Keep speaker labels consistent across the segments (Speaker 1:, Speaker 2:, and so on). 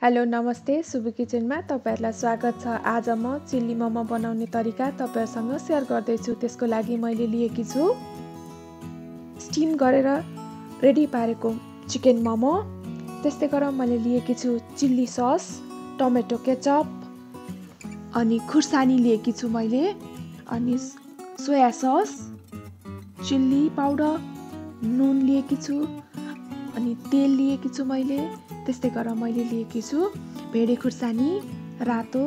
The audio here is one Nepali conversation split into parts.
Speaker 1: हेलो नमस्ते सुबुकिचनमा तपाईहरुलाई स्वागत छ। आज म चिल्ली मोमो बनाउने तरिका तपाईहरुसँग शेयर गर्दै छु। त्यसको लागि मैले लिएकी छु स्टिम गरेर रेडी पारेको चिकन मोमो। त्यस्तै गरेर मैले लिएकी छु चिल्ली सस, टमेटो केचप, अनि खुर्सानी लिएकी छु मैले, अनि सोया सस, चिल्ली पाउडर, नुन लिएकी छु, अनि तेल लिएकी छु मैले। त्यस्तै गरेर मैले लिएकी छु भेडे खुर्सानी रातो,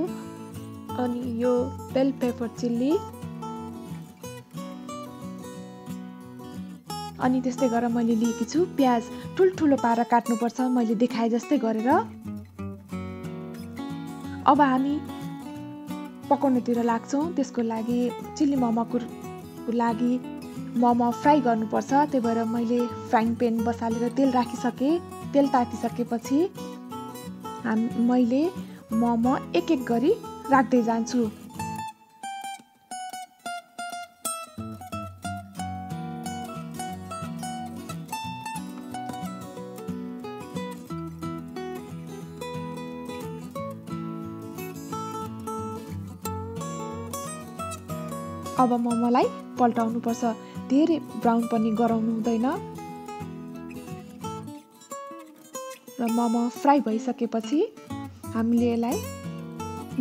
Speaker 1: अनि यो बेल पेपर चिल्ली, अनि त्यस्तै गरेर मैले लिएकी छु प्याज। ठुलठुलो पारेर काट्नुपर्छ मैले देखाए जस्तै गरेर। अब हामी पकाउनतिर लाग्छौं। त्यसको लागि चिल्ली मोमोको लागि मोमो फ्राई गर्नुपर्छ। त्यही भएर मैले फ्राइङ प्यान बसालेर तेल राखिसके। तेल तातिसकेपछि मैले मोमो एक एक गरी राख्दै जान्छु। अब मोमोलाई पल्टाउनु पर्छ। धेरै ब्राउन पनि गराउनु हुँदैन। र मोमो फ्राई भइसकेपछि हामीले यसलाई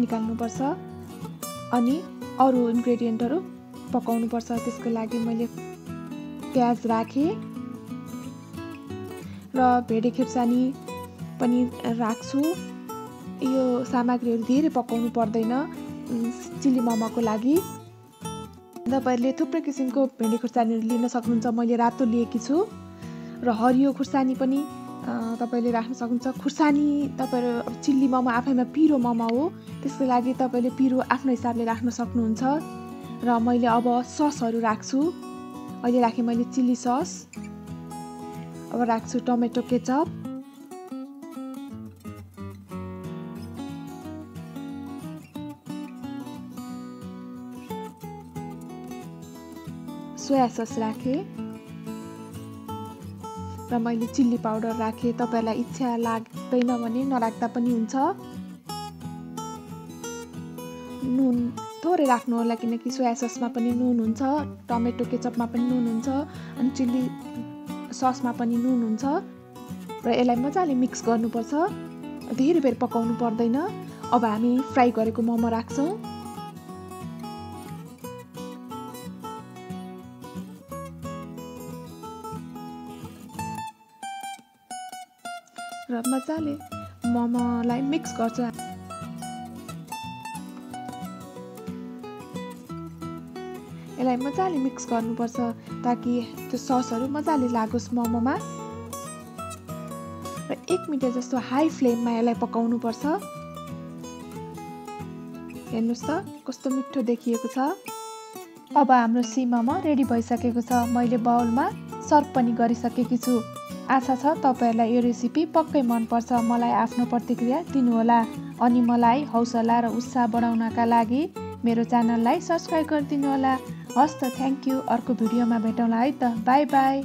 Speaker 1: निकाल्नुपर्छ अनि अरु इन्ग्रेडियन्टहरु पकाउनुपर्छ। त्यसको लागि मैले प्याज राखे र भेडे खुर्सानी पनि राख्छु। यो सामग्रीहरु धेरै पकाउनु पर्दैन चिल्ली मोमोको लागि। तपाईहरुले थुप्रै किसिमको भेडे खुर्सानीहरु लिन सक्नुहुन्छ। मैले रातो लिएकी छु र हरियो खुर्सानी पनि तपाईले राख्न सक्नुहुन्छ। खुर्सानी तपाईहरु चिल्ली मोमो आफैमा पिरो मोमो हो, त्यसको लागि तपाईले पिरो आफ्नो हिसाबले राख्न सक्नुहुन्छ। र मैले अब ससहरु राख्छु। अहिले राखे मैले चिल्ली सस, अब राख्छु टमेटो केचप, सोया सस राखे र मैले चिल्ली पाउडर राखे। तपाईहरुलाई इच्छा लाग्दैन भने नराख्दा पनि हुन्छ। नुन थोरै राख्नु होला किनकि सोया ससमा पनि नुन हुन्छ, टमेटो केचपमा पनि नुन हुन्छ, अनि चिल्ली ससमा पनि नुन हुन्छ। र यसलाई मजाले मिक्स गर्नुपर्छ। धेरै बेर पकाउनु पर्दैन। अब हामी फ्राई गरेको मोमो राख्छौं र मजाले मोमोलाई मिक्स गर्छ। यसलाई मजाले मिक्स गर्नुपर्छ ताकि त्यो ससहरु मजाले लागोस् मोमोमा। र 1 मिनेट जस्तो हाई फ्लेममा यसलाई पकाउनु पर्छ। हेर्नुस् त कस्तो मिठो देखिएको छ। अब हाम्रो मोमो रेडी भइसकेको छ। मैले बाउलमा सर्भ पनि गरिसकेकी छु। आशा छ तपाईहरुलाई यो रेसिपी पक्कै मन पर्छ। मलाई आफ्नो प्रतिक्रिया दिनुहोला अनि मलाई हौसला र उत्साह बढाउनका लागि मेरो च्यानललाई सब्स्क्राइब गरिदिनु होला। हस् त, थ्यांक यू। अर्को भिडियोमा भेटौँला है त। Bye bye.